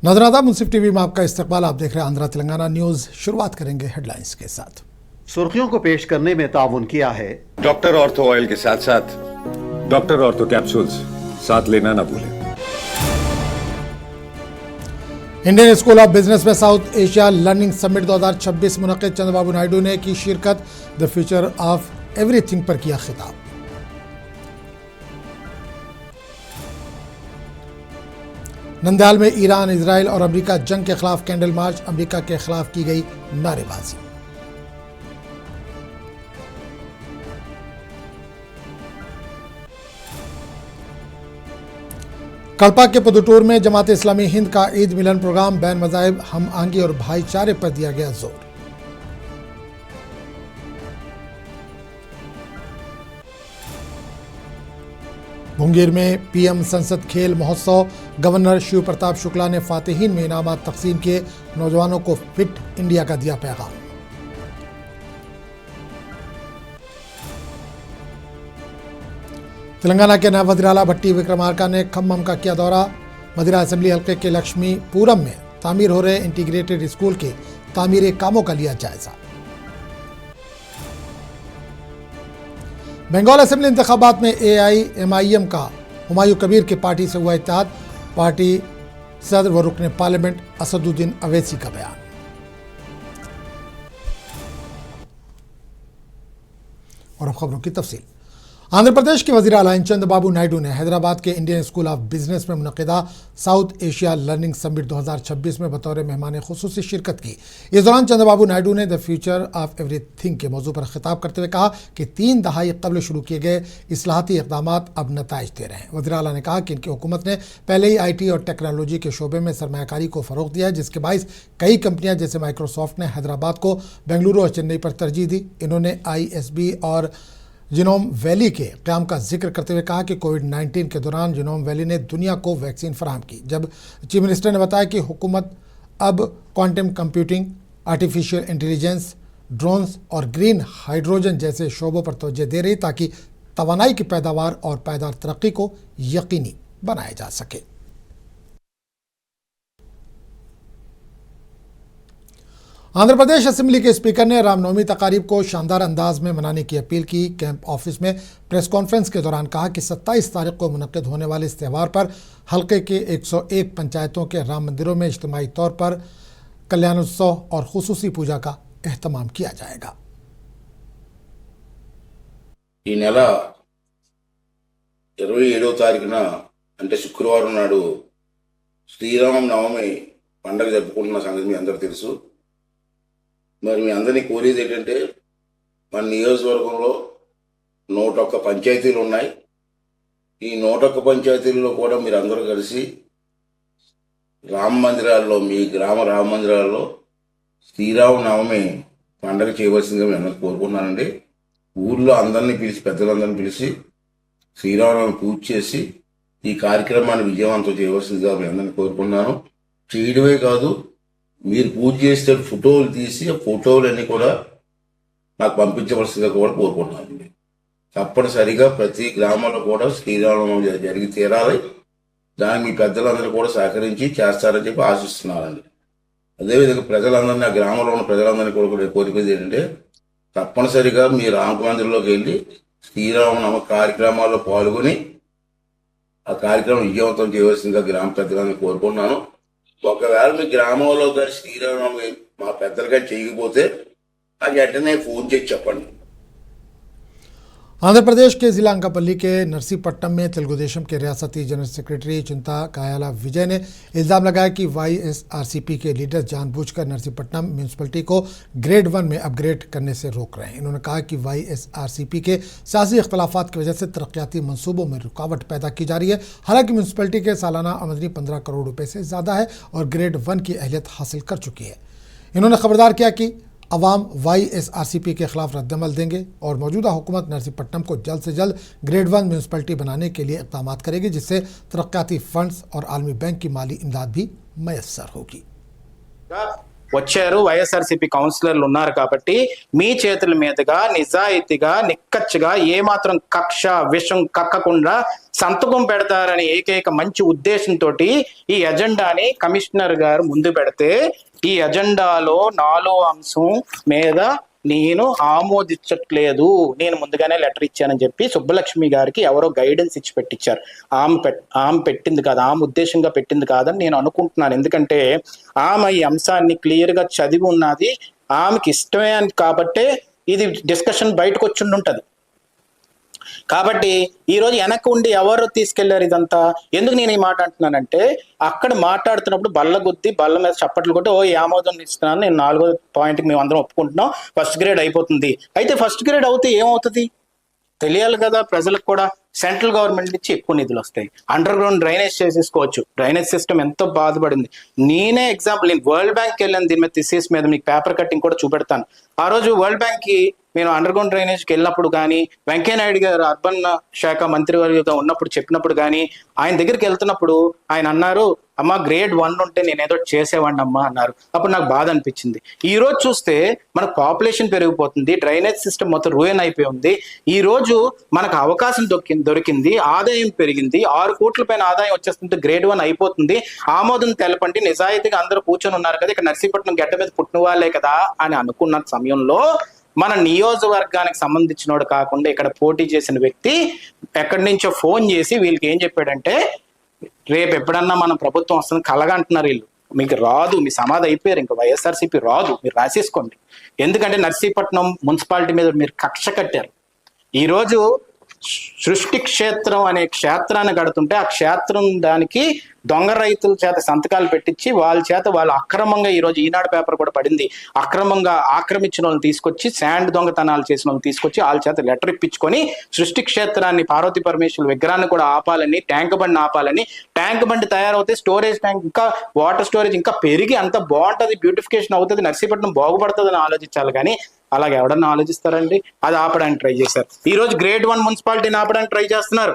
नजराना मुंसिफ टीवी में आपका इस्तकबाल। आप देख रहे हैं आंध्रा तेलंगाना न्यूज। शुरुआत करेंगे हेडलाइंस के साथ। सुर्खियों को पेश करने में ताउन किया है डॉक्टर ऑर्थो ऑयल के साथ साथ डॉक्टर ऑर्थो कैप्सूल्स साथ लेना ना भूलें। इंडियन स्कूल ऑफ बिजनेस में साउथ एशिया लर्निंग समिट 2026 मुनक़िद। चंद्रबाबू नायडू ने की शिरकत। द फ्यूचर ऑफ एवरीथिंग पर किया खिताब। नंदयाल में ईरान, इजराइल और अमेरिका जंग के खिलाफ कैंडल मार्च। अमेरिका के खिलाफ की गई नारेबाजी। कड़पा के पुदुटूर में जमात इस्लामी हिंद का ईद मिलन प्रोग्राम। बैन मज़ाहिब, हम आहंगी और भाईचारे पर दिया गया जोर। मुंगेर में पीएम संसद खेल महोत्सव। गवर्नर शिव प्रताप शुक्ला ने फातिहीन में इनामात तकसीम किए। नौजवानों को फिट इंडिया का दिया पैगाम। तेलंगाना के नायब वज़ीर आला भट्टी विक्रमार्का ने खम्मम का किया दौरा। मदिरा असेंबली हल्के के लक्ष्मीपुरम में तामीर हो रहे इंटीग्रेटेड स्कूल के तामीरी कामों का लिया जायजा। बंगाल असेंबली इंतखाबात में AIMIM का हुमायूं कबीर की पार्टी से हुआ इत्तेहाद। पार्टी सदर व रुकने पार्लियामेंट असदुद्दीन अवैसी का बयान। और अब खबरों की तफसील। आंध्र प्रदेश के वज़ीर आला चंद्रबाबू नायडू ने हैदराबाद के इंडियन स्कूल ऑफ बिजनेस में मुनक़िदा साउथ एशिया लर्निंग समिट 2026 में बतौर मेहमान खुसूसी शिरकत की। इस दौरान चंद्रबाबू नायडू ने द फ्यूचर ऑफ एवरीथिंग के मौजू पर खिताब करते हुए कहा कि 3 दहाई कबल शुरू किए गए इस्लाहाती इक़दाम अब नताइज दे रहे हैं। वज़ीर आला ने कहा कि इनकी हुकूमत ने पहले ही IT और टेक्नोलॉजी के शोबे में सरमायाकारी को फ़रोग़ दिया है, जिसके बाइस कई कंपनियां जैसे माइक्रोसॉफ्ट ने हैदराबाद को बेंगलुरु और चेन्नई पर तरजीह दी। इन्होंने ISB और जीनोम वैली के क़याम का जिक्र करते हुए कहा कि कोविड-19 के दौरान जीनोम वैली ने दुनिया को वैक्सीन फराहम की। जब चीफ मिनिस्टर ने बताया कि हुकूमत अब quantum computing, artificial intelligence, drones और ग्रीन हाइड्रोजन जैसे शोबों पर तवज्जो दे रही ताकि तवानाई की पैदावार और पायदार तरक्की को यकीनी बनाया जा सके। आंध्र प्रदेश असेंबली के स्पीकर ने रामनवमी तकारीब को शानदार अंदाज में मनाने की अपील की। कैंप ऑफिस में प्रेस कॉन्फ्रेंस के दौरान कहा कि 27 तारीख को मुनक़िद होने वाले इस त्यौहार पर हल्के के 101 पंचायतों के राम मंदिरों में इज्तिमाई तौर पर कल्याणोत्सव और खुसूसी पूजा का एहतमाम किया जाएगा। ఈ నెల 27వ తారీఖున అంటే శుక్రవారం నాడు శ్రీరామ నవమి పండుగ జరుపుకుంటున్న సంగతి మీ అందరికీ తెలుసు. మరి మీ అందరినీ కోరేది ఏంటంటే మన నియోజకవర్గంలో 101 పంచాయతీలు ఉన్నాయి. ఈ 101 పంచాయతీల్లో కూడా మీరు అందరూ కలిసి రామ మందిరాల్లో, మీ గ్రామ రామ మందిరాల్లో శ్రీరామ నవమి పండుగ చేయవలసిందిగా మేము అందరూ కోరుకుంటున్నానండి. ఊర్లో అందరినీ పిలిచి, పెద్దలందరినీ పిలిచి శ్రీరామనవమి పూజ చేసి ఈ కార్యక్రమాన్ని విజయవంతం చేయవలసిందిగా మేము అందరినీ కోరుకుంటున్నాను. చేయడమే కాదు, మీరు పూజ చేసే ఫోటోలు తీసి ఆ ఫోటోలన్నీ కూడా నాకు పంపించవలసిందిగా కూడా కోరుకుంటున్నానండి. తప్పనిసరిగా ప్రతి గ్రామంలో కూడా శ్రీరామనవమి జరిగి తీరాలి. దానికి మీ పెద్దలందరూ కూడా సహకరించి చేస్తారని చెప్పి ఆశిస్తున్నానండి. అదేవిధంగా ప్రజలందరినీ, ఆ గ్రామంలో ఉన్న ప్రజలందరినీ కూడా కోరికది ఏంటంటే తప్పనిసరిగా మీ రామ మందిరంలోకి వెళ్ళి శ్రీరామనవమి కార్యక్రమాల్లో పాల్గొని ఆ కార్యక్రమం విజయవంతం చేయవలసిందిగా గ్రామ పెద్దలందరినీ కోరుకుంటున్నాను. ఒకవేళ మీ గ్రామంలో కానీ శ్రీరామనవమి మా పెద్దలుగా చేయకపోతే నాకు వెంటనే ఫోన్ చేసి చెప్పండి. आंध्र प्रदेश के जिला अंकापल्ली के नरसीपट्टनम में तेलुगु देशम के रियासती जनरल सेक्रेटरी चिंता कायाला विजय ने इल्ज़ाम लगाया कि YSRCP के लीडर जानबूझकर नरसीपट्टनम म्यूनसिपलिटी को ग्रेड 1 में अपग्रेड करने से रोक रहे हैं। इन्होंने कहा कि YSRCP के सियासी इख्तलाफात की वजह से तरक्याती मनसूबों में रुकावट पैदा की जा रही है। हालांकि म्यूनसिपलिटी के सालाना आमदनी 15 करोड़ रुपए से ज़्यादा है और ग्रेड 1 की अहलियत हासिल कर चुकी है। इन्होंने खबरदार किया कि अवाम YSRCP के खिलाफ रद्दमल देंगे और मौजूदा हुकूमत नरसीपट्टनम को जल्द से जल्द ग्रेड 1 म्यूनसिपलिटी बनाने के लिए इक़दाम करेगी, जिससे तरक्याती फंड्स और आलमी बैंक की माली इमदाद भी मैसर होगी। వచ్చారు, వైఎస్ఆర్సీపీ కౌన్సిలర్లు ఉన్నారు కాబట్టి మీ చేతుల మీదుగా నిజాయితీగా నిక్కచ్చిగా ఏమాత్రం కక్ష విషం కక్కకుండా సంతకం పెడతారని ఏకైక మంచి ఉద్దేశంతో ఈ ఎజెండాని కమిషనర్ గారు ముందు పెడితే ఈ ఎజెండాలో 4వ అంశం మీద నేను ఆమోదించట్లేదు, నేను ముందుగానే లెటర్ ఇచ్చానని చెప్పి సుబ్బలక్ష్మి గారికి ఎవరో గైడెన్స్ ఇచ్చి పెట్టించారు. ఆమె పెట్టింది కాదు, ఆమె ఉద్దేశంగా పెట్టింది కాదని నేను అనుకుంటున్నాను. ఎందుకంటే ఆమె ఈ అంశాన్ని క్లియర్ గా చదివి ఉన్నది, ఆమెకి ఇష్టమే అని కాబట్టే ఇది డిస్కషన్ బయటకు వచ్చి ఉంటది. కాబట్టి ఈ రోజు వెనక్కి ఉండి ఎవరు తీసుకెళ్లారు ఇదంతా? ఎందుకు నేను ఈ మాట అంటున్నానంటే అక్కడ మాట్లాడుతున్నప్పుడు బల్ల మీద చప్పట్లు కొట్టి ఓ ఆమోదం ఇస్తున్నాను, నేను 4వ పాయింట్కి మేము అందరం ఒప్పుకుంటున్నాం, ఫస్ట్ గ్రేడ్ అయిపోతుంది. అయితే ఫస్ట్ గ్రేడ్ అవుతే ఏమవుతుంది తెలియాలి కదా ప్రజలకు కూడా. సెంట్రల్ గవర్నమెంట్ నుంచి ఎక్కువ నిధులు వస్తాయి, అండర్ గ్రౌండ్ డ్రైనేజ్ చేసేసుకోవచ్చు. డ్రైనేజ్ సిస్టమ్ ఎంతో బాధపడింది. నేనే ఎగ్జాంపుల్, నేను వరల్డ్ బ్యాంక్కి వెళ్ళాను దీని మీద థిసిస్ మీద, మీకు పేపర్ కట్టింగ్ కూడా చూపెడతాను. ఆ రోజు వరల్డ్ బ్యాంక్ కి నేను అండర్ గ్రౌండ్ డ్రైనేజ్కి వెళ్ళినప్పుడు కానీ, వెంకయ్యనాయుడు గారు అర్బన్ శాఖ మంత్రివర్యుగా ఉన్నప్పుడు చెప్పినప్పుడు కానీ, ఆయన దగ్గరికి వెళ్తున్నప్పుడు ఆయన అన్నారు, అమ్మ గ్రేడ్ 1 ఉంటే నేను ఏదో చేసేవాడిని అమ్మా అన్నారు. అప్పుడు నాకు బాధ అనిపించింది. ఈ రోజు చూస్తే మనకు పాపులేషన్ పెరిగిపోతుంది, డ్రైనేజ్ సిస్టమ్ మొత్తం రూయన్ అయిపోయి ఉంది. ఈ రోజు మనకు అవకాశం దొరికింది, ఆదాయం పెరిగింది, 6 కోట్ల పైన ఆదాయం వచ్చేస్తుంటే గ్రేడ్ 1 అయిపోతుంది. ఆమోదం తెలపండి, నిజాయితీగా అందరూ కూర్చొని ఉన్నారు కదా, ఇక్కడ నర్సీపట్నం గడ్డ మీద పుట్టిన వాళ్ళే కదా అని అనుకున్న సమయంలో మన నియోజకవర్గానికి సంబంధించినోడు కాకుండా ఇక్కడ పోటీ చేసిన వ్యక్తి ఎక్కడి నుంచో ఫోన్ చేసి వీళ్ళకి ఏం చెప్పాడంటే, రేపు ఎప్పుడన్నా మన ప్రభుత్వం వస్తుంది కలగా అంటున్నారు వీళ్ళు, మీకు రాదు, మీ సమాధి అయిపోయారు, ఇంకా వైఎస్ఆర్సీపీ రాదు, మీరు రాసేసుకోండి. ఎందుకంటే నర్సీపట్నం మున్సిపాలిటీ మీద మీరు కక్ష కట్టారు. ఈరోజు సృష్టి క్షేత్రం అనే క్షేత్రాన్ని కడుతుంటే ఆ క్షేత్రం దానికి దొంగ రైతుల చేత సంతకాలు పెట్టించి వాళ్ళ చేత వాళ్ళు అక్రమంగా, ఈరోజు ఈనాడు పేపర్ కూడా పడింది, అక్రమంగా ఆక్రమించిన వాళ్ళని తీసుకొచ్చి శాండ్ దొంగతనాలు చేసిన వాళ్ళని తీసుకొచ్చి వాళ్ళ చేత లెటర్ ఇప్పించుకొని సృష్టి క్షేత్రాన్ని పార్వతీ పరమేశ్వరుల విగ్రహాన్ని కూడా ఆపాలని, ట్యాంక్ బండి ఆపాలని, ట్యాంక్ బండి తయారవుతే స్టోరేజ్ ట్యాంక్ ఇంకా వాటర్ స్టోరేజ్ ఇంకా పెరిగి అంత బాగుంటుంది, బ్యూటిఫికేషన్ అవుతుంది, నర్సీపట్నం బాగుపడుతుంది అని ఆలోచించాలి. కానీ అలాగే ఎవడన్నా ఆలోచిస్తారండి? అది ఆపడానికి ట్రై చేశారు. ఈ రోజు గ్రేడ్ 1 మున్సిపాలిటీని ఆపడానికి ట్రై చేస్తున్నారు.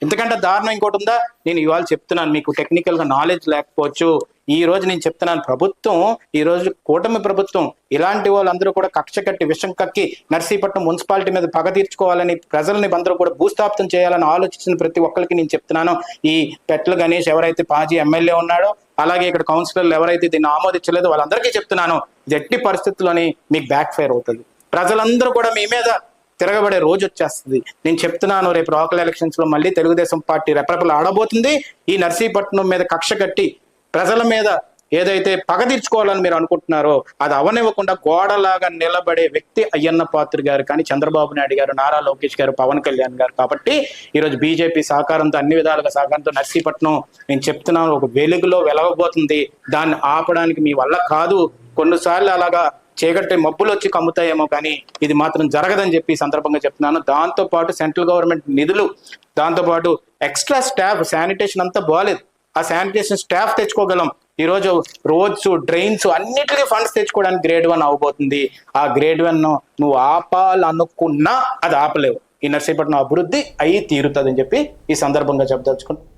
ఎందుకంటే దారుణం ఇంకోటి ఉందా? నేను ఇవాళ చెప్తున్నాను, మీకు టెక్నికల్ గా నాలెడ్జ్ లేకపోవచ్చు. ఈ రోజు నేను చెప్తున్నాను, ప్రభుత్వం ఈ రోజు కూటమి ప్రభుత్వం ఇలాంటి వాళ్ళందరూ కూడా కక్ష కట్టి విషం కక్కి నర్సీపట్నం మున్సిపాలిటీ మీద పగ తీర్చుకోవాలని, ప్రజల్ని అందరూ కూడా భూస్థాపితం చేయాలని ఆలోచించిన ప్రతి ఒక్కరికి నేను చెప్తున్నాను, ఈ పెట్ల గణేష్ ఎవరైతే పాజీ ఎమ్మెల్యే ఉన్నాడో, అలాగే ఇక్కడ కౌన్సిలర్లు ఎవరైతే దీన్ని ఆమోదించలేదో వాళ్ళందరికీ చెప్తున్నాను, ఇది ఎట్టి పరిస్థితుల్లోని మీకు బ్యాక్ ఫైర్ అవుతుంది. ప్రజలందరూ కూడా మీ మీద తిరగబడే రోజు వచ్చేస్తుంది. నేను చెప్తున్నాను, రేపు లోకల్ ఎలక్షన్స్ లో మళ్ళీ తెలుగుదేశం పార్టీ రెపరెపలు ఆడబోతుంది. ఈ నర్సీపట్నం మీద కక్ష కట్టి ప్రజల మీద ఏదైతే పగ తీర్చుకోవాలని మీరు అనుకుంటున్నారో అది అవనివ్వకుండా గోడలాగా నిలబడే వ్యక్తి అయ్యన్న పాత్ర గారు, కానీ చంద్రబాబు నాయుడు గారు, నారా లోకేష్ గారు, పవన్ కళ్యాణ్ గారు. కాబట్టి ఈరోజు బీజేపీ సహకారంతో, అన్ని విధాలుగా సహకారంతో నర్సీపట్నం నేను చెప్తున్నాను ఒక వెలుగులో వెలగబోతుంది. దాన్ని ఆపడానికి మీ వల్ల కాదు. కొన్నిసార్లు అలాగా చీకటి మబ్బులు వచ్చి కమ్ముతాయేమో, కానీ ఇది మాత్రం జరగదని చెప్పి సందర్భంగా చెప్తున్నాను. దాంతో పాటు సెంట్రల్ గవర్నమెంట్ నిధులు, దాంతో పాటు ఎక్స్ట్రా స్టాఫ్, శానిటేషన్ అంతా బాగాలేదు, ఆ శానిటేషన్ స్టాఫ్ తెచ్చుకోగలం. ఈ రోజు రోడ్స్, డ్రైన్స్ అన్నిటికీ ఫండ్స్ తెచ్చుకోవడానికి గ్రేడ్ 1 అవబోతుంది. ఆ గ్రేడ్ 1 నువ్వు ఆపాలనుకున్నా అది ఆపలేవు. ఈ నర్సీపట్నం అభివృద్ధి అయి తీరుతుందని చెప్పి ఈ సందర్భంగా చెప్పదలుచుకున్నాను.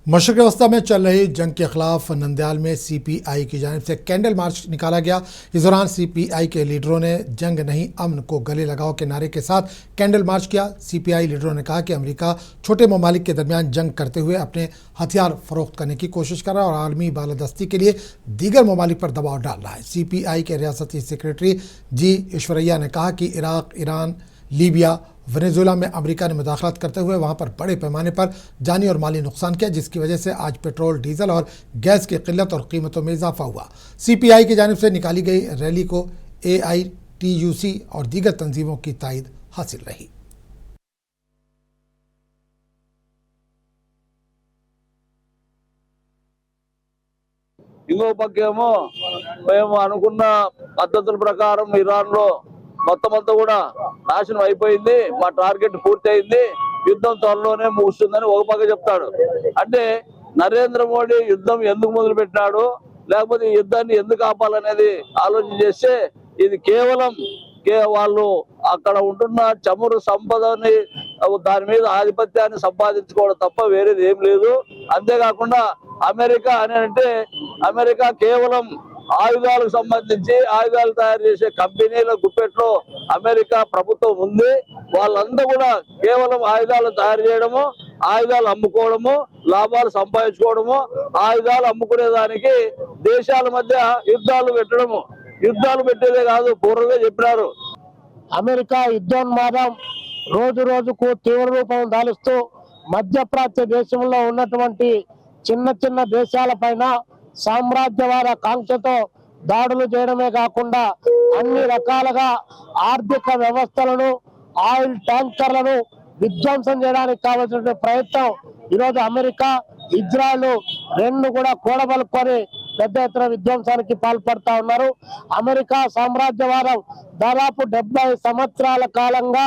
मशरक़ वस्ता में चल रही जंग के खिलाफ नंदयाल में CPI की जानिब से कैंडल मार्च निकाला गया। इस दौरान CPI के लीडरों ने जंग नहीं अमन को गले लगाओ के नारे के साथ कैंडल मार्च किया। CPI लीडरों ने कहा कि अमेरिका छोटे ममालिक के दरमियान जंग करते हुए अपने हथियार फरोख्त करने की कोशिश कर रहा है और आलमी बालादस्ती के लिए दीगर ममालिक पर दबाव डाल रहा है। CPI के रियासती सेक्रेटरी जी ईश्वरैया ने कहा कि इराक, ईरान, लीबिया, वेनेजुएला में अमेरिका ने मुदाखलत करते हुए वहां पर बड़े पैमाने पर जानी और माली नुकसान किया, जिसकी वजह से आज पेट्रोल, डीजल और गैस की किल्लत और कीमतों में इजाफा हुआ। CPI की जानिब से निकाली गई रैली को AITUC और दीगर तंजीमों की तायद हासिल रही। ఇంకో పక్కేమో మేము అనుకున్న పద్ధతుల ప్రకారం ఇరాన్లో మొత్తం అంతా కూడా నాశనం అయిపోయింది, మా టార్గెట్ పూర్తి అయింది, యుద్ధం త్వరలోనే ముగుస్తుందని ఒక పక్క చెప్తాడు. అంటే నరేంద్ర మోడీ యుద్ధం ఎందుకు మొదలు పెట్టినాడు, లేకపోతే ఈ యుద్ధాన్ని ఎందుకు ఆపాలనేది ఆలోచన చేస్తే ఇది కేవలం వాళ్ళు అక్కడ ఉంటున్న చమురు సంపదని, దాని మీద ఆధిపత్యాన్ని సంపాదించుకోవడం తప్ప వేరేది ఏం లేదు. అంతేకాకుండా అమెరికా అని అంటే అమెరికా కేవలం ఆయుధాలకు సంబంధించి ఆయుధాలు తయారు చేసే కంపెనీల గుప్పెట్లో అమెరికా ప్రభుత్వం ఉంది. వాళ్ళందరూ కూడా కేవలం ఆయుధాలు తయారు చేయడము, ఆయుధాలు అమ్ముకోవడము, లాభాలు సంపాదించుకోవడము, ఆయుధాలు అమ్ముకునేదానికి దేశాల మధ్య యుద్ధాలు పెట్టడము. యుద్ధాలు పెట్టేదే కాదు, పూర్వమే చెప్పినారు. అమెరికా యుద్ధోన్మాదం రోజు రోజుకు తీవ్ర రూపం దాలుస్తూ మధ్యప్రాచ్య దేశంలో ఉన్నటువంటి చిన్న చిన్న దేశాలపైన సామ్రాజ్యవాద కాంక్షతో దాడులు చేయడమే కాకుండా అన్ని రకాలుగా ఆర్థిక వ్యవస్థలను, ఆయిల్ ట్యాంకర్లను విధ్వంసం చేయడానికి కావాల్సిన ప్రయత్నం ఈరోజు అమెరికా, ఇజ్రాయెల్ రెండు కూడా కూడబలుకొని పెద్ద ఎత్తున విధ్వంసానికి పాల్పడతా ఉన్నారు. అమెరికా సామ్రాజ్యవాదం దాదాపు 70 సంవత్సరాల కాలంగా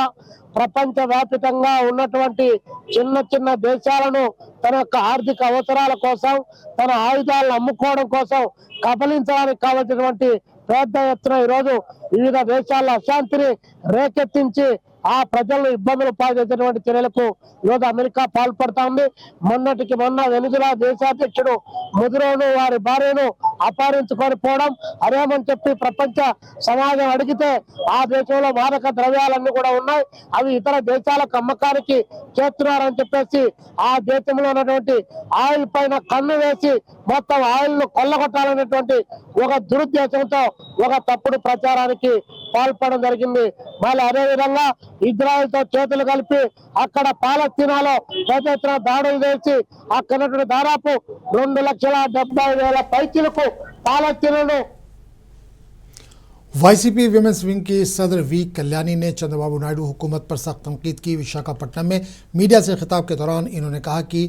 ప్రపంచ వ్యాప్తంగా ఉన్నటువంటి చిన్న చిన్న దేశాలను తన యొక్క ఆర్థిక అవసరాల కోసం, తన ఆయుధాలను అమ్ముకోవడం కోసం కబలించడానికి కావలసినటువంటి పెద్ద ఎత్తున ఈరోజు వివిధ దేశాల అశాంతిని రేకెత్తించి ఆ ప్రజలను ఇబ్బందులు పాల్చేసేటువంటి చర్యలకు ఈరోజు అమెరికా పాల్పడతా ఉంది. మొన్నటికి మొన్న వెనుజులా దేశాధ్యక్షుడు ముదురోను వారి భార్యను అపహరించుకొని పోవడం, అదేమని చెప్పి ప్రపంచ సమాజం అడిగితే ఆ దేశంలో మాదక ద్రవ్యాలన్నీ కూడా ఉన్నాయి, అవి ఇతర దేశాలకు అమ్మకానికి చేస్తున్నారని చెప్పేసి ఆ దేశంలో ఉన్నటువంటి ఆయిల్ పైన కన్ను వేసి మొత్తం ఆయిల్ ను కొల్లగొట్టాలనేటువంటి ఒక దురుద్దేశంతో ఒక తప్పుడు ప్రచారానికి పాల్పడడం జరిగింది. మళ్ళీ అదే విధంగా ఇజ్రాయెల్ తో చేతులు కలిపి అక్కడ పాలస్తీనాలో పెద్ద ఎత్తున దాడులు చేసి అక్కడ దాదాపు 2,70,000 పైచీలకు పాలస్తీనాను वाईसीपी विमेंस विंग की सदर वी कल्याणी ने चंद्रबाबू नायडू हुकूमत पर सख्त तनकीद की। विशाखापट्टनम में मीडिया से खिताब के दौरान इन्होंने कहा कि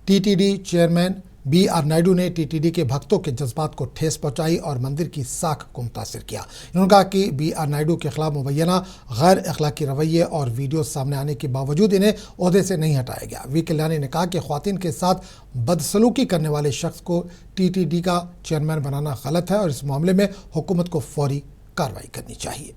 टीटीडी चेयरमैन BR नायडू ने टीटीडी के भक्तों के जज्बात को ठेस पहुंचाई और मंदिर की साख को मुतासिर किया। इन्होंने कहा कि BR नायडू के खिलाफ मुबैना गैर अखलाकी रवैये और वीडियो सामने आने के बावजूद इन्हें ओहदे से नहीं हटाया गया। वी कल्याणी ने कहा कि ख्वातीन के साथ बदसलूकी करने वाले शख्स को टीटीडी का चेयरमैन बनाना गलत है और इस मामले में हुकूमत को फौरी कार्रवाई करनी चाहिए।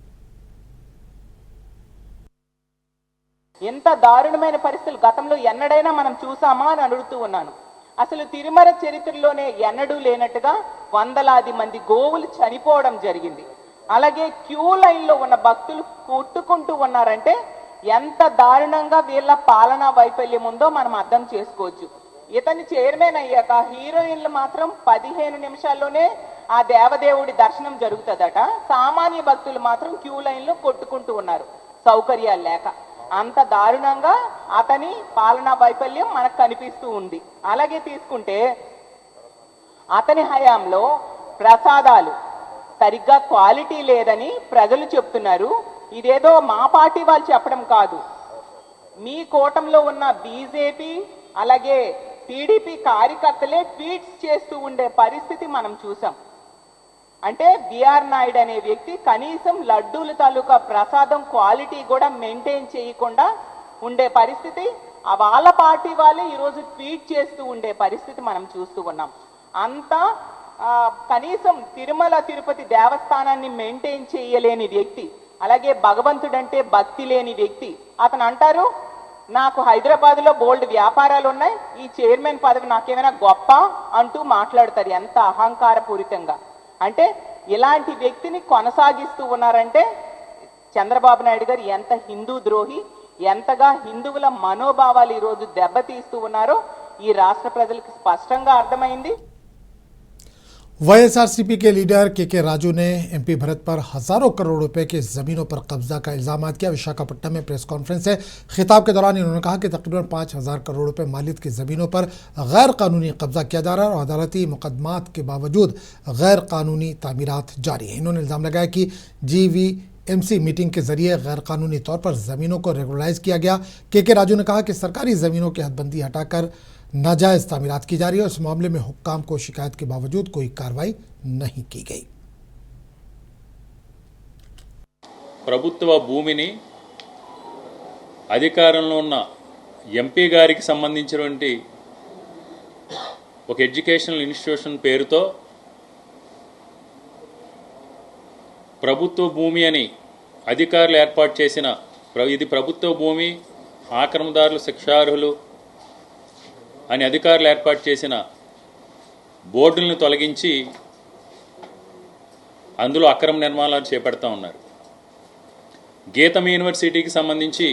ఎంత దారుణమైన పరిస్థితులు గతంలో ఎన్నడైనా మనం చూసామా అని అడుగుతూ ఉన్నాను. అసలు తిరుమల చరిత్రలోనే ఎన్నడూ లేనట్టుగా వందలాది మంది గోవులు చనిపోవడం జరిగింది. అలాగే క్యూ లైన్లో ఉన్న భక్తులు కొట్టుకుంటూ ఉన్నారంటే ఎంత దారుణంగా వీళ్ళ పాలనా వైఫల్యం ఉందో మనం అర్థం చేసుకోవచ్చు. ఇతని చైర్మన్ అయ్యాక హీరోయిన్లు మాత్రం 15 నిమిషాల్లోనే ఆ దేవదేవుడి దర్శనం జరుగుతుందట. సామాన్య భక్తులు మాత్రం క్యూ లైన్లో కొట్టుకుంటూ ఉన్నారు సౌకర్యాలు లేక. అంత దారుణంగా అతని పాలనా వైఫల్యం మనకు కనిపిస్తూ ఉంది. అలాగే తీసుకుంటే అతని హయాంలో ప్రసాదాలు సరిగ్గా క్వాలిటీ లేదని ప్రజలు చెప్తున్నారు. ఇదేదో మా పార్టీ వాళ్ళు చెప్పడం కాదు, మీ కూటమిలో ఉన్న బీజేపీ అలాగే టీడీపీ కార్యకర్తలే ట్వీట్స్ చేస్తూ ఉండే పరిస్థితి మనం చూసాం. అంటే బిఆర్ నాయుడు అనే వ్యక్తి కనీసం లడ్డూల తాలూకా ప్రసాదం క్వాలిటీ కూడా మెయింటైన్ చేయకుండా ఉండే పరిస్థితి, వాళ్ళ పార్టీ వాళ్ళే ఈరోజు ట్వీట్ చేస్తూ ఉండే పరిస్థితి మనం చూస్తూ ఉన్నాం. అంతా కనీసం తిరుమల తిరుపతి దేవస్థానాన్ని మెయింటైన్ చేయలేని వ్యక్తి, అలాగే భగవంతుడంటే భక్తి లేని వ్యక్తి. అతను అంటారు, నాకు హైదరాబాద్లో బోల్డ్ వ్యాపారాలు ఉన్నాయి, ఈ చైర్మన్ పదవి నాకేమైనా గొప్ప అంటూ మాట్లాడతారు ఎంత అహంకారపూరితంగా. అంటే ఇలాంటి వ్యక్తిని కొనసాగిస్తూ ఉన్నారంటే చంద్రబాబు నాయుడు గారు ఎంత హిందూ ద్రోహి, ఎంతగా హిందువుల మనోభావాలు ఈరోజు దెబ్బతీస్తూ ఉన్నారో ఈ రాష్ట్ర ప్రజలకు స్పష్టంగా అర్థమైంది. वाईएसआरसीपी के लीडर के राजू ने एमपी भरत पर हजारों करोड़ रुपए की जमीनों पर कब्जा का इल्जाम किया। विशाखापट्टनम में प्रेस कॉन्फ्रेंस से खिताब के दौरान इन्होंने कहा कि तकरीबन 5,000 करोड़ रुपए मालियत की ज़मीनों पर गैर कानूनी कब्जा किया जा रहा है और अदालती मुकदमात के बावजूद गैर कानूनी तामीरात जारी है। इन्होंने इल्ज़ाम लगाया कि GVMC मीटिंग के जरिए गैर कानूनी तौर पर ज़मीनों को रेगुलराइज किया गया। के राजू ने कहा कि सरकारी ज़मीनों की हदबंदी हटाकर नाजायज़ तामीरात की जा रही है और इस मामले में हुक्काम को शिकायत के बावजूद कोई कार्रवाई नहीं की गई। ప్రభుత్వ భూమిని అధికారంలో ఉన్న ఎంపీ గారికి సంబంధించినటువంటి ఒక ఎడ్యుకేషనల్ ఇన్స్టిట్యూషన్ పేరుతో ప్రభుత్వ భూమి అని అధికారులు ఏర్పాటు చేసిన ఇది ప్రభుత్వ భూమి, ఆక్రమణదారులు శిక్షార్హులు అని అధికారులు ఏర్పాటు చేసిన బోర్డులను తొలగించి అందులో అక్రమ నిర్మాణాలు చేపడతా ఉన్నారు. గీతం యూనివర్సిటీకి సంబంధించి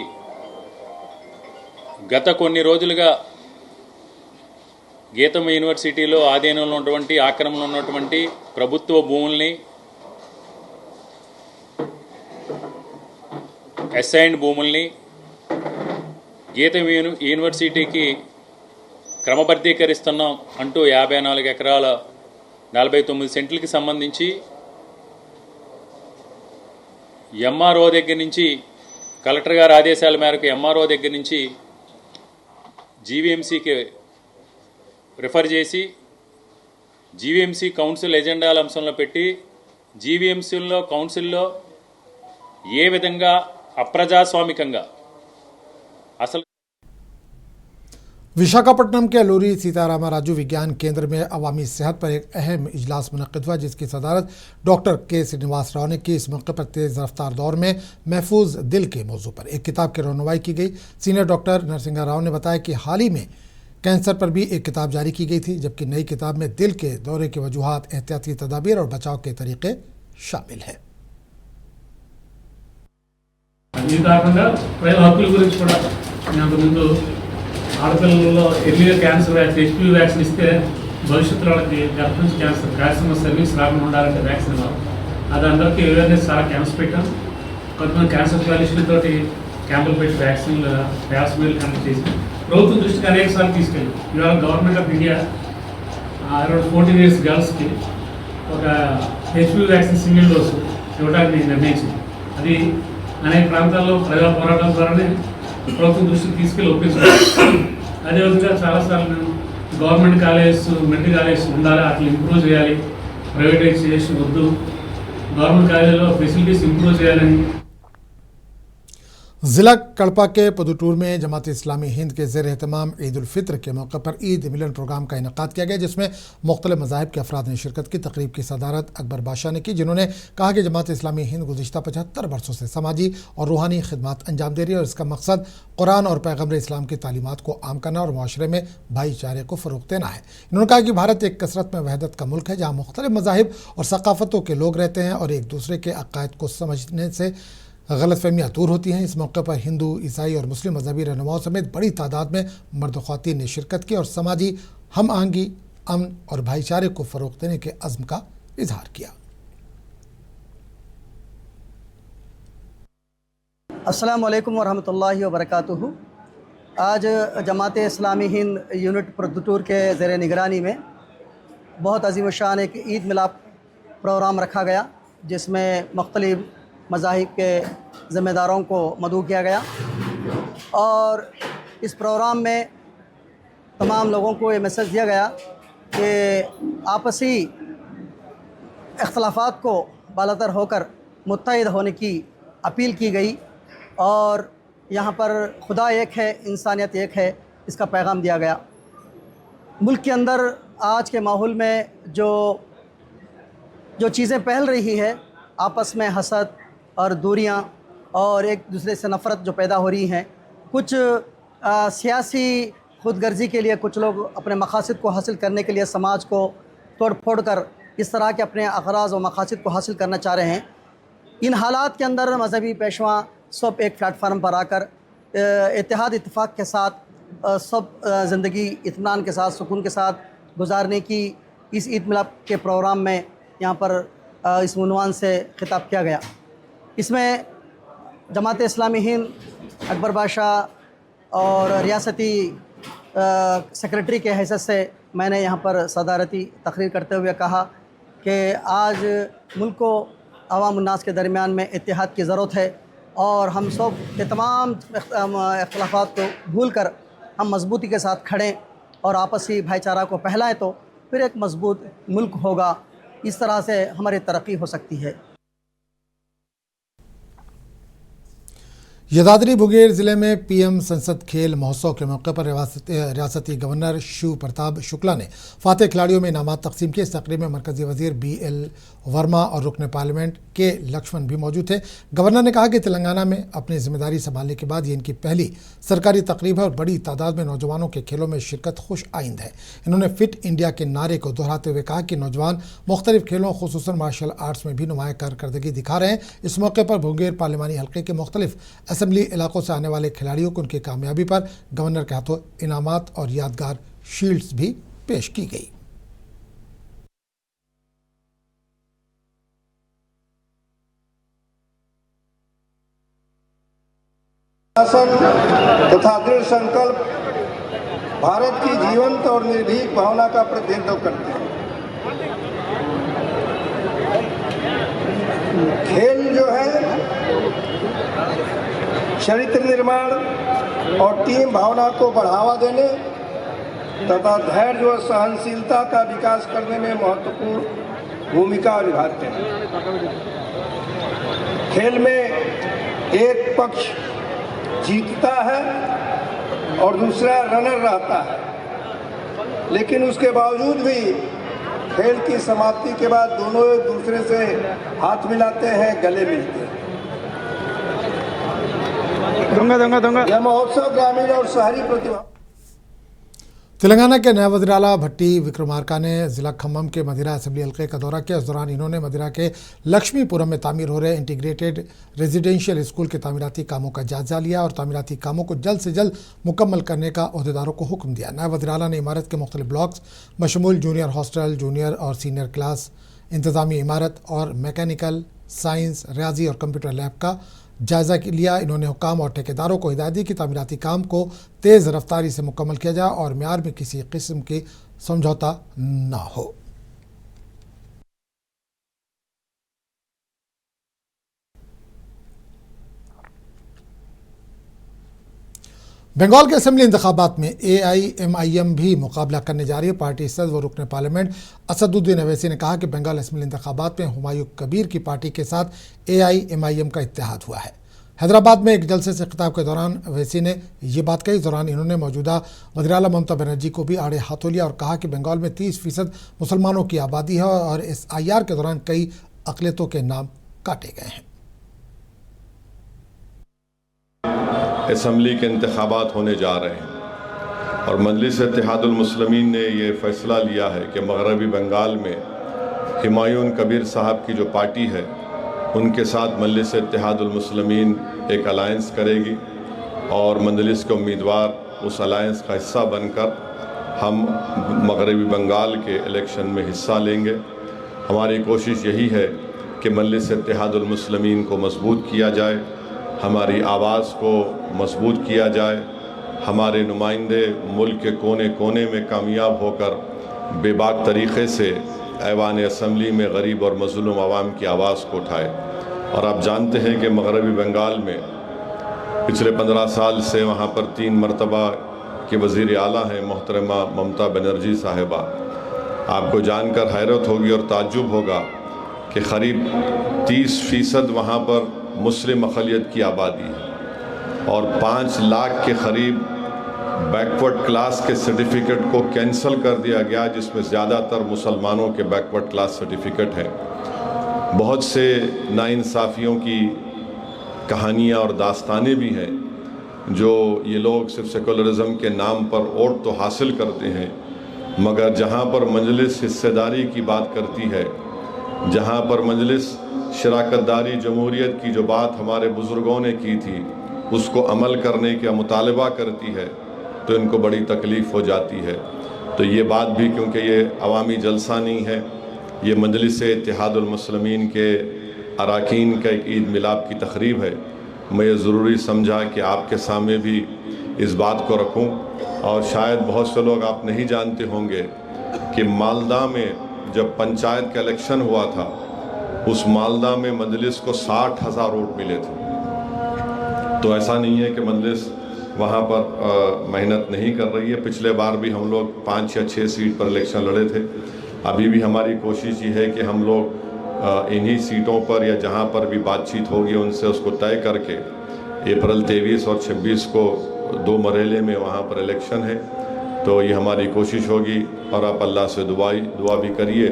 గత కొన్ని రోజులుగా గీతం యూనివర్సిటీలో ఆధీనంలో ఉన్నటువంటి ఆక్రమణలో ఉన్నటువంటి ప్రభుత్వ భూముల్ని, అసైన్డ్ భూముల్ని గీతం యూనివర్సిటీకి క్రమబద్ధీకరిస్తున్నాం అంటూ 54 ఎకరాల 49 సెంట్లకి సంబంధించి ఎంఆర్ఓ దగ్గర నుంచి కలెక్టర్ గారి ఆదేశాల మేరకు ఎంఆర్ఓ దగ్గర నుంచి జీవీఎంసీకి రిఫర్ చేసి జీవీఎంసీ కౌన్సిల్ ఎజెండాల అంశంలో పెట్టి జీవీఎంసీలో కౌన్సిల్లో ఏ విధంగా అప్రజాస్వామికంగా అసలు विशाखापट्टनम के लूरी सीतारामा राजू विज्ञान केंद्र में अवामी सेहत पर एक अहम इजलास मुनक़िद हुआ, जिसकी सदारत डॉक्टर के श्रीनिवास राव ने की। इस मौके पर तेज़ रफ्तार दौर में महफूज दिल के मौजू पर एक किताब की रौनमाई की गई। सीनियर डॉक्टर नरसिंहा राव ने बताया कि हाल ही में कैंसर पर भी एक किताब जारी की गई थी, जबकि नई किताब में दिल के दौरे की वजूहात, एहतियाती तदाबीर और बचाव के तरीके शामिल हैं। ఆడపిల్లల్లో ఎర్లీగా క్యాన్సర్ వ్యాక్సిన్, హెచ్పివి వ్యాక్సిన్ ఇస్తే భవిష్యత్తులో వాళ్ళకి గర్భం నుంచి క్యాన్సర్ సర్వీస్ రాకుండా ఉండాలంటే వ్యాక్సిన్ ఇవ్వాలి. అది అందరికీ అవేర్నెస్ చాలా క్యాంప్స్ పెట్టాం. కొంతమంది క్యాన్సర్ స్పెషలిస్టులతోటి క్యాంపులు పెట్టి వ్యాక్సిన్లు వ్యాక్సిన్లు కండక్ట్ చేసి ప్రభుత్వం దృష్టికి అనేక సార్లు తీసుకెళ్ళి ఇవాళ government of India around 14 years గర్ల్స్కి ఒక హెచ్పివి వ్యాక్సిన్ సింగిల్ డోసు ఇవ్వడానికి నిర్ణయించింది. అది అనేక ప్రాంతాల్లో ప్రజా పోరాటం ద్వారానే ప్రభుత్వం దృష్టికి తీసుకెళ్ళి ఒప్పించుకోవాలి. అదేవిధంగా చాలాసార్లు మేము గవర్నమెంట్ కాలేజెస్, మెడికల్ కాలేజెస్ ఉండాలి, అట్లా ఇంప్రూవ్ చేయాలి, ప్రైవేటైజేషన్ వద్దు, గవర్నమెంట్ కాలేజీలో ఫెసిలిటీస్ ఇంప్రూవ్ చేయాలని। जिला कड़पा के पदुटूर में जमात इस्लामी हिंद के ज़ेर एहतमाम ईद उल फित्र के मौके पर ईद मिलन प्रोग्राम का इनेकाद किया गया, जिसमें मुख्तलिफ मज़ाहिब के अफराद ने शिरकत की। तकरीब की सदारत अकबर बादशाह ने की, जिन्होंने कहा कि जमात इस्लामी हिंद गुज़िश्ता 75 वर्षों से समाजी और रूहानी खिदमत अंजाम दे रही है और इसका मकसद कुरान और पैगम्बर इस्लाम की तालीमात को आम करना और माशरे में भाईचारे को फ़रोग़ देना है। इन्होंने कहा कि भारत एक कसरत में वहदत का मुल्क है, जहाँ मुख्तलिफ मज़ाहिब और सकाफ़तों के लोग रहते हैं और एक दूसरे के अक़ायद को समझने से गलतफहमियाँ दूर होती हैं। इस मौके पर हिंदू, ईसाई और मुस्लिम मजहबी रहनुमाओं समेत बड़ी तादाद में मर्द ख़वातीन ने शिरकत की और समाजी हम आहंगी, अमन और भाईचारे को फ़रोग़ देने के अज़्म का इजहार किया। अस्सलामु अलैकुम वरहमतुल्लाहि वबरकातुहू। आज जमात इस्लामी हिंद यूनिट प्रदुटूर के ज़ेर निगरानी में बहुत अजीम शान एक ईद मिलाप प्रोग्राम रखा गया, जिसमें मुख्तलिफ़ मज़ाहिब के ज़िम्मेदारों को मदऊ किया गया और इस प्रोग्राम में तमाम लोगों को ये मैसेज दिया गया कि आपसी इख्तलाफात को बालातर होकर मुत्तहिद होने की अपील की गई और यहाँ पर खुदा एक है, इंसानियत एक है, इसका पैगाम दिया गया। मुल्क के अंदर आज के माहौल में जो चीज़ें फैल रही है, आपस में हसद और दूरियां और एक दूसरे से नफ़रत जो पैदा हो रही हैं, कुछ सियासी खुदगर्जी के लिए कुछ लोग अपने मकासद को हासिल करने के लिए समाज को तोड़ फोड़ कर इस तरह के अपने अगराज़ और मकासद को हासिल करना चाह रहे हैं। इन हालात के अंदर मजहबी पेशवा सब एक प्लेटफार्म पर आकर इत्तेहाद इत्तेफाक के साथ सब ज़िंदगी इत्मीनान के साथ, सुकून के साथ गुजारने की इस ईद मिलाप के प्रोग्राम में यहाँ पर इस उन्वान से खिताब किया गया। इसमें जमात इस्लामी हिंद अकबर बादशाह और रियासती सेक्रेटरी के हैसियत से मैंने यहाँ पर सदारती तकरीर करते हुए कहा कि आज मुल्क को अवाम उन्नास के दरमियान में इत्तेहाद की ज़रूरत है और हम सब के तमाम इख्तलाफात को भूल कर हम मजबूती के साथ खड़ें और आपसी भाईचारा को फैलाएं, तो फिर एक मजबूत मुल्क होगा। इस तरह से हमारी तरक्की हो सकती है। यदाद्री मुंगेर जिले में पीएम संसद खेल महोत्सव के मौके पर रियासती गवर्नर शिव प्रताप शुक्ला ने फातेह खिलाड़ियों में इनामात तकसीम किए। इस तकरीब में मरकजी वजीर BL वर्मा और रुकन पार्लियामेंट के लक्ष्मण भी मौजूद थे। गवर्नर ने कहा कि तेलंगाना में अपनी जिम्मेदारी संभालने के बाद ये इनकी पहली सरकारी तकरीब है और बड़ी तादाद में नौजवानों के खेलों में शिरकत खुश आइंद है। इन्होंने फिट इंडिया के नारे को दोहराते हुए कहा कि नौजवान मुख्तलिफ खेलों खुसूसन मार्शल आर्ट्स में भी नुमाया कारकर्दगी दिखा रहे हैं। इस मौके पर मुंगेर पार्लिमानी हल्के के मुख्तलिफ असेंबली इलाकों से आने वाले खिलाड़ियों को उनकी कामयाबी पर गवर्नर के हाथों इनामात और यादगार शील्ड्स भी पेश की गई। तथा दृढ़ संकल्प भारत की जीवंत और निर्भीक भावना का प्रतिनिधित्व करते हैं। खेल जो है चरित्र निर्माण और टीम भावना को बढ़ावा देने तथा धैर्य और सहनशीलता का विकास करने में महत्वपूर्ण भूमिका निभाते हैं। खेल में एक पक्ष जीतता है और दूसरा रनर रहता है, लेकिन उसके बावजूद भी खेल की समाप्ति के बाद दोनों एक दूसरे से हाथ मिलाते हैं, गले मिलते हैं। यह महोत्सव ग्रामीण और शहरी प्रतिभा। तेलंगाना के नया वज़ीर आला भट्टी विक्रमार्का ने जिला खम्मम के मदिरा असेंबली हल्के का दौरा किया। इस दौरान इन्होंने मदिरा के लक्ष्मीपुरम में तामीर हो रहे इंटीग्रेटेड रेजिडेंशियल स्कूल के तामीराती कामों का जायजा लिया और तामीराती कामों को जल्द से जल्द मुकम्मल करने का ओहदेदारों को हुक्म दिया। नया वज़ीर आला ने इमारत के मुख्तलिफ ब्लॉक्स बशमूल जूनियर हॉस्टल, जूनियर और सीनियर क्लास, इंतज़ामी इमारत और मैकेनिकल, साइंस, रियाजी और कंप्यूटर लैब का जायजा लिया। इन्होंने हुक्काम और ठेकेदारों को हिदायत दी कि तामीराती काम को तेज़ रफ्तारी से मुकम्मल किया जाए और मेयार में किसी किस्म की समझौता ना हो। बंगाल के असेंबली इंतखाबात में AIMIM भी मुकाबला करने जा रही है। पार्टी सदर व रुकन पार्लियामेंट असदुद्दीन अवैसी ने कहा कि बंगाल असेंबली इंतखाबात में हुमायूं कबीर की पार्टी के साथ AIMIM का इत्तेहाद हुआ है। हैदराबाद में एक जलसे से खिताब के दौरान अवैसी ने ये बात कही। इस दौरान इन्होंने मौजूदा वज़ीर आला ममता बनर्जी को भी आड़े हाथों लिया और कहा कि बंगाल में 30% मुसलमानों की आबादी है और SIR के दौरान कई अक़लियतों के नाम काटे गए हैं। असम्बली के इंतखाबात होने जा रहे हैं और मजलिस इत्तेहादुल मुस्लिमीन ने ये फ़ैसला लिया है कि मगरबी बंगाल में हुमायूं कबीर साहब की जो पार्टी है उनके साथ मजलिस इत्तेहादुल मुस्लिमीन एक अलायंस करेगी और मजलिस के उम्मीदवार उस अलायंस का हिस्सा बनकर हम मगरबी बंगाल के इलेक्शन में हिस्सा लेंगे। हमारी कोशिश यही है कि मजलिस इत्तेहादुल मुस्लिमीन को मजबूत किया जाए, हमारी आवाज़ को मजबूत किया जाए, हमारे नुमाइंदे मुल्क के कोने कोने में कामयाब होकर बेबाक तरीक़े से ऐवान असम्बली में गरीब और मज़लूम आवाम की आवाज़ को उठाए। और आप जानते हैं कि मगरबी बंगाल में पिछले 15 साल से वहाँ पर 3 मरतबा के वज़ीर आला हैं मोहतरमा ममता बनर्जी साहिबा। आपको जानकर हैरत होगी और ताज्जुब होगा कि क़रीब 30% वहाँ पर मुस्लिम अक़लियत की आबादी है और 5 लाख के करीब बैकवर्ड क्लास के सर्टिफिकेट को कैंसिल कर दिया गया, जिसमें ज़्यादातर मुसलमानों के बैकवर्ड क्लास सर्टिफिकेट हैं। बहुत से नाइंसाफ़ियों की कहानियाँ और दास्तानें भी हैं जो ये लोग सिर्फ सेकुलरिज़म के नाम पर वोट तो हासिल करते हैं, मगर जहाँ पर मजलिस हिस्सेदारी की बात करती है, जहाँ पर मजलिस शराकतदारी जमहूरियत की जो बात हमारे बुज़ुर्गों ने की थी उसको अमल करने का मुतालबा करती है, तो इनको बड़ी तकलीफ़ हो जाती है। तो ये बात भी, क्योंकि ये अवामी जलसा नहीं है, ये मजलिस इत्तेहादुल मुस्लिमीन के अरकान का एक ईद मिलाद की तकरीब है, मैं ये ज़रूरी समझा कि आपके सामने भी इस बात को रखूं। और शायद बहुत से लोग आप नहीं जानते होंगे कि मालदा में जब पंचायत का इलेक्शन हुआ था, उस मालदा में मजलिस को 60,000 वोट मिले थे। तो ऐसा नहीं है कि मजलिस वहाँ पर मेहनत नहीं कर रही है। पिछले बार भी हम लोग 5 या 6 सीट पर इलेक्शन लड़े थे। अभी भी हमारी कोशिश ये है कि हम लोग इन्हीं सीटों पर या जहाँ पर भी बातचीत होगी उनसे उसको तय करके अप्रैल 23 और 26 को 2 मरहले में वहाँ पर इलेक्शन है। तो ये हमारी कोशिश होगी और आप अल्लाह से दुआ भी करिए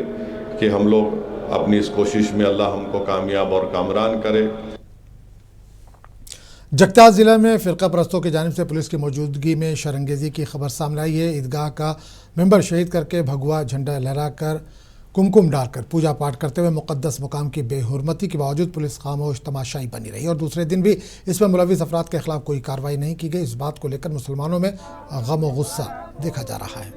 कि हम लोग अपनी इस कोशिश में अल्लाह हमको कामयाब और कामरान करे। जगताल जिला में फिरका परस्तों की जानिब से पुलिस की मौजूदगी में शरंगेजी की खबर सामने आई है। ईदगाह का मेंबर शहीद करके भगवा झंडा लहराकर कुमकुम डालकर पूजा पाठ करते हुए मुक़द्दस मुकाम की बेहुरमती के बावजूद पुलिस खामोश तमाशाई बनी रही और दूसरे दिन भी इसमें मुलविस अफराद के खिलाफ कोई कार्रवाई नहीं की गई। इस बात को लेकर मुसलमानों में गम व गुस्सा देखा जा रहा है।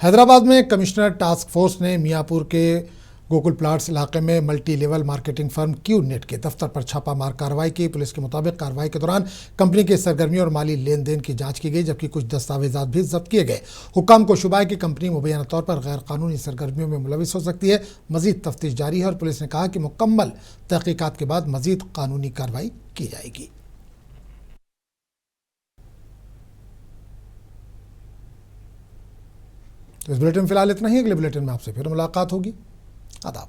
हैदराबाद में कमिश्नर टास्क फोर्स ने मियाँपुर के गोकुल प्लाट्स इलाके में multi level marketing firm Q net के दफ्तर पर छापामार कार्रवाई की। पुलिस के मुताबिक कार्रवाई के दौरान कंपनी की सरगर्मियों और माली लेन देन की जांच की गई, जबकि कुछ दस्तावेजात भी जब्त किए गए। हुक्काम को शुबा है कि कंपनी मुबैना तौर पर गैर कानूनी सरगर्मियों में मुलविस हो सकती है। मजीद तफ्तीश जारी है और पुलिस ने कहा कि मुकम्मल तहकीकात के बाद मजीद कानूनी कार्रवाई की जाएगी। तो इस बुलेटिन में फिलहाल इतना ही। अगले बुलेटिन में आपसे फिर मुलाकात होगी। आदाब।